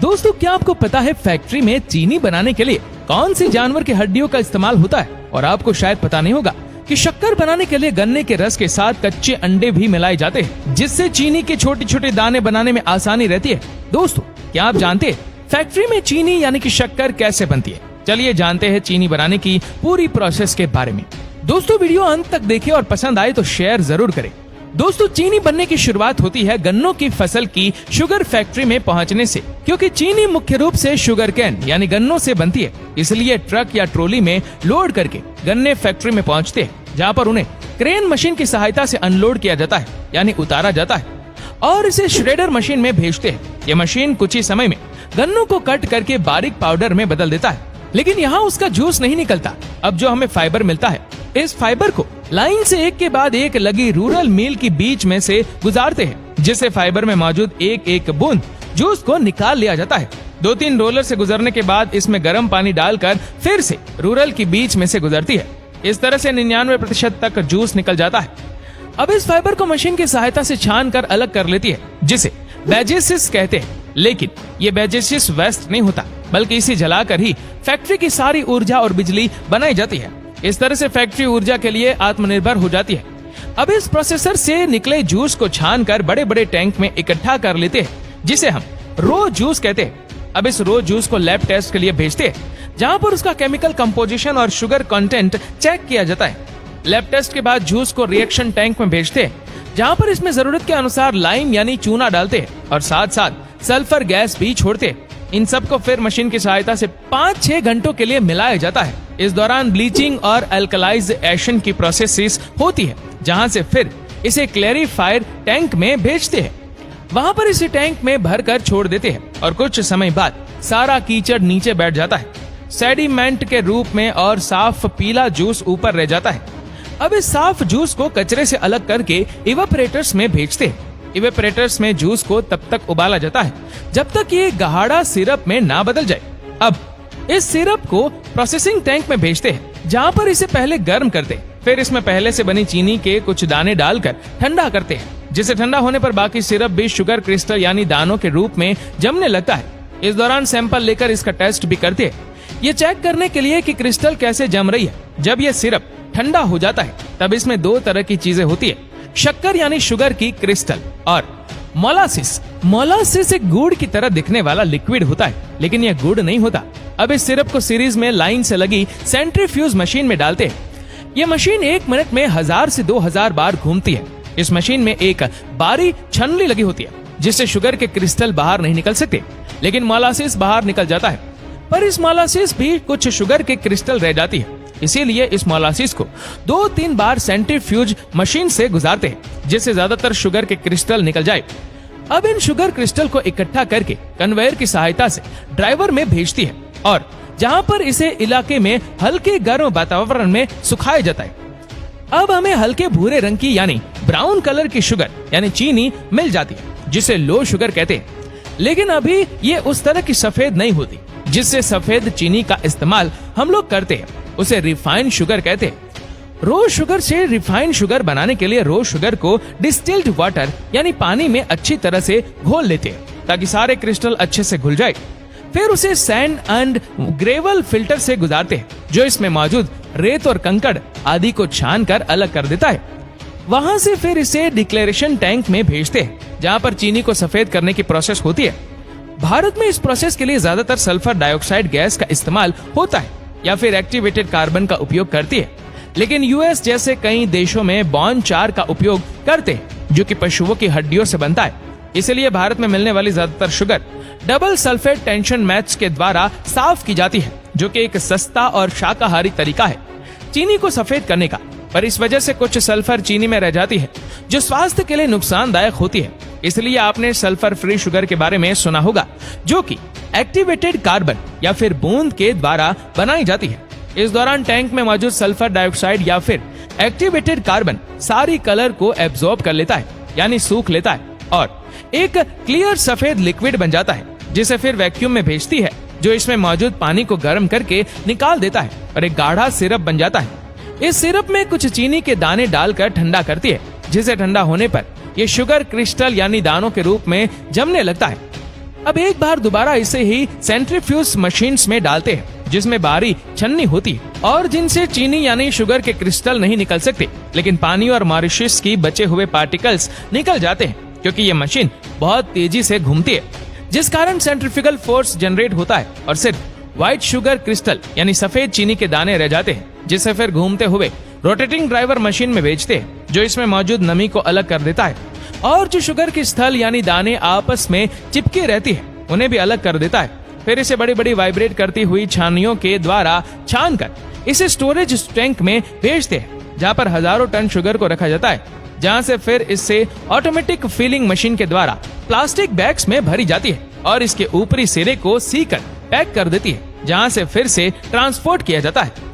दोस्तों, क्या आपको पता है फैक्ट्री में चीनी बनाने के लिए कौन सी जानवर की हड्डियों का इस्तेमाल होता है? और आपको शायद पता नहीं होगा कि शक्कर बनाने के लिए गन्ने के रस के साथ कच्चे अंडे भी मिलाए जाते हैं, जिससे चीनी के छोटे छोटे दाने बनाने में आसानी रहती है। दोस्तों, क्या आप जानते हैं फैक्ट्री में चीनी यानी कि शक्कर कैसे बनती है? चलिए जानते हैं चीनी बनाने की पूरी प्रोसेस के बारे में। दोस्तों, वीडियो अंत तक देखें और पसंद आए तो शेयर जरूर करें। दोस्तों, चीनी बनने की शुरुआत होती है गन्नों की फसल की शुगर फैक्ट्री में पहुंचने से, क्योंकि चीनी मुख्य रूप से शुगर कैन यानी गन्नों से बनती है। इसलिए ट्रक या ट्रॉली में लोड करके गन्ने फैक्ट्री में पहुंचते हैं, जहां पर उन्हें क्रेन मशीन की सहायता से अनलोड किया जाता है यानी उतारा जाता है और इसे श्रेडर मशीन में भेजते हैं। ये मशीन कुछ ही समय में गन्नों को कट करके बारीक पाउडर में बदल देता है। लेकिन यहाँ उसका जूस नहीं निकलता। अब जो हमें फाइबर मिलता है, इस फाइबर को लाइन से एक के बाद एक लगी रूरल मिल की बीच में से गुजारते हैं, जिससे फाइबर में मौजूद एक एक बूंद जूस को निकाल लिया जाता है। 2-3 रोलर से गुजरने के बाद इसमें गर्म पानी डालकर फिर से रूरल की बीच में से गुजरती है। इस तरह से 99% तक जूस निकल जाता है। अब इस फाइबर को मशीन की सहायता से छान कर अलग कर लेती है, जिसे बेजेसिस कहते हैं। लेकिन ये बेजेसिस वेस्ट नहीं होता, बल्कि इसे जलाकर ही फैक्ट्री की सारी ऊर्जा और बिजली बनाई जाती है। इस तरह से फैक्ट्री ऊर्जा के लिए आत्मनिर्भर हो जाती है। अब इस प्रोसेसर से निकले जूस को छानकर बड़े बड़े टैंक में इकट्ठा कर लेते हैं, जिसे हम रो जूस कहते हैं। अब इस रो जूस को लैब टेस्ट के लिए भेजते हैं, जहां पर उसका केमिकल कंपोजिशन और शुगर कंटेंट चेक किया जाता है। लैब टेस्ट के बाद जूस को रिएक्शन टैंक में भेजते हैं, जहां पर इसमें जरूरत के अनुसार लाइम यानी चूना डालते हैं और साथ साथ सल्फर गैस भी छोड़ते हैं। इन सब को फिर मशीन की सहायता से 5-6 घंटों के लिए मिलाया जाता है। इस दौरान ब्लीचिंग और अल्कलाइजेशन की प्रोसेस होती है, जहां से फिर इसे क्लैरिफायर टैंक में भेजते हैं। वहां पर इसे टैंक में भरकर छोड़ देते हैं और कुछ समय बाद सारा कीचड़ नीचे बैठ जाता है सेडिमेंट के रूप में और साफ पीला जूस ऊपर रह जाता है। अब इस साफ जूस को कचरे से अलग करके इवेपोरेटर्स में भेजते हैं। इवेपोरेटर्स में जूस को तब तक उबाला जाता है जब तक ये गाढ़ा सिरप में ना बदल जाए। अब इस सिरप को प्रोसेसिंग टैंक में भेजते हैं, जहां पर इसे पहले गर्म करते हैं, फिर इसमें पहले से बनी चीनी के कुछ दाने डालकर ठंडा करते हैं, जिसे ठंडा होने पर बाकी सिरप भी शुगर क्रिस्टल यानी दानों के रूप में जमने लगता है। इस दौरान सैंपल लेकर इसका टेस्ट भी करते हैं, ये चेक करने के लिए कि क्रिस्टल कैसे जम रही है। जब ये सिरप ठंडा हो जाता है, तब इसमें 2 तरह की चीजें होती है, शक्कर यानी शुगर की क्रिस्टल और मोलासिस। मोलासिस एक गुड़ की तरह दिखने वाला लिक्विड होता है, लेकिन यह गुड़ नहीं होता। अब इस सिरप को सीरीज में लाइन से लगी सेंट्रीफ्यूज मशीन में डालते हैं। यह मशीन 1 मिनट में 1000 से 2000 बार घूमती है। इस मशीन में एक बारी छन्नी लगी होती है, जिससे शुगर के क्रिस्टल बाहर नहीं निकल सकते, लेकिन मोलासिस बाहर निकल जाता है। पर इस मोलासिस भी कुछ शुगर के क्रिस्टल रह जाती है, इसीलिए इस मोलासिस को 2-3 बार सेंट्रीफ्यूज मशीन से गुजारते हैं, जिससे ज्यादातर शुगर के क्रिस्टल निकल जाए। अब इन शुगर क्रिस्टल को इकट्ठा करके कन्वेयर की सहायता से ड्राइवर में भेजती है और जहां पर इसे इलाके में हल्के गर्म वातावरण में सुखाया जाता है। अब हमें हल्के भूरे रंग की यानी ब्राउन कलर की शुगर यानी चीनी मिल जाती है, जिसे लो शुगर कहते हैं। लेकिन अभी ये उस तरह की सफेद नहीं होती, जिससे सफेद चीनी का इस्तेमाल हम लोग करते हैं, उसे रिफाइंड शुगर कहते हैं। रो शुगर से रिफाइंड शुगर बनाने के लिए रो शुगर को डिस्टिल्ड वाटर यानी पानी में अच्छी तरह से घोल लेते हैं, ताकि सारे क्रिस्टल अच्छे से घुल जाए। फिर उसे सैंड एंड ग्रेवल फिल्टर से गुजारते हैं, जो इसमें मौजूद रेत और कंकड़ आदि को छान कर अलग कर देता है। वहां से फिर इसे डिक्लेरेशन टैंक में भेजते हैं, जहां पर चीनी को सफेद करने की प्रोसेस होती है। भारत में इस प्रोसेस के लिए ज्यादातर सल्फर डाइऑक्साइड गैस का इस्तेमाल होता है या फिर एक्टिवेटेड कार्बन का उपयोग करती है, लेकिन यूएस जैसे कई देशों में बॉन चार का उपयोग करते हैं, जो कि पशुओं की हड्डियों से बनता है। इसलिए भारत में मिलने वाली ज्यादातर sugar double sulphate tension maths के द्वारा साफ की जाती है, जो कि एक सस्ता और शाकाहारी तरीका है चीनी को सफेद करने का। पर इस वजह से कुछ सल्फर चीनी में रह जाती है, जो स्वास्थ्य के लिए नुकसानदायक होती है। इसलिए आपने सल्फर फ्री शुगर के बारे में सुना होगा, जो कि एक्टिवेटेड कार्बन या फिर बूंद के द्वारा बनाई जाती है। इस दौरान टैंक में मौजूद सल्फर डाइऑक्साइड या फिर एक्टिवेटेड कार्बन सारी कलर को एब्जॉर्ब कर लेता है यानी सूख लेता है और एक क्लियर सफेद लिक्विड बन जाता है, जिसे फिर वैक्यूम में भेजती है, जो इसमें मौजूद पानी को गर्म करके निकाल देता है और एक गाढ़ा सिरप बन जाता है। इस सिरप में कुछ चीनी के दाने डालकर ठंडा करती है, जिसे ठंडा होने पर ये शुगर क्रिस्टल यानी दानों के रूप में जमने लगता है। अब एक बार दोबारा इसे ही सेंट्रीफ्यूज मशीन्स में डालते हैं, जिसमें बारी छन्नी होती है और जिनसे चीनी यानी शुगर के क्रिस्टल नहीं निकल सकते, लेकिन पानी और मॉरिशस की बचे हुए पार्टिकल्स निकल जाते हैं, क्योंकि ये मशीन बहुत तेजी से घूमती है, जिस कारण सेंट्रीफ्यूगल फोर्स जनरेट होता है और सिर्फ व्हाइट शुगर क्रिस्टल यानी सफेद चीनी के दाने रह जाते हैं, जिसे फिर घूमते हुए रोटेटिंग ड्राइवर मशीन में भेजते हैं, जो इसमें मौजूद नमी को अलग कर देता है और जो शुगर के स्थल यानी दाने आपस में चिपके रहती है उन्हें भी अलग कर देता है। फिर इसे बड़ी बड़ी वाइब्रेट करती हुई छानियों के द्वारा छान कर इसे स्टोरेज टैंक में भेजते हैं, जहाँ पर हजारों टन शुगर को रखा जाता है, जहाँ से फिर इससे ऑटोमेटिक फिलिंग मशीन के द्वारा प्लास्टिक बैग्स में भरी जाती है और इसके ऊपरी सिरे को सीकर पैक कर देती है, जहाँ से फिर से ट्रांसपोर्ट किया जाता है।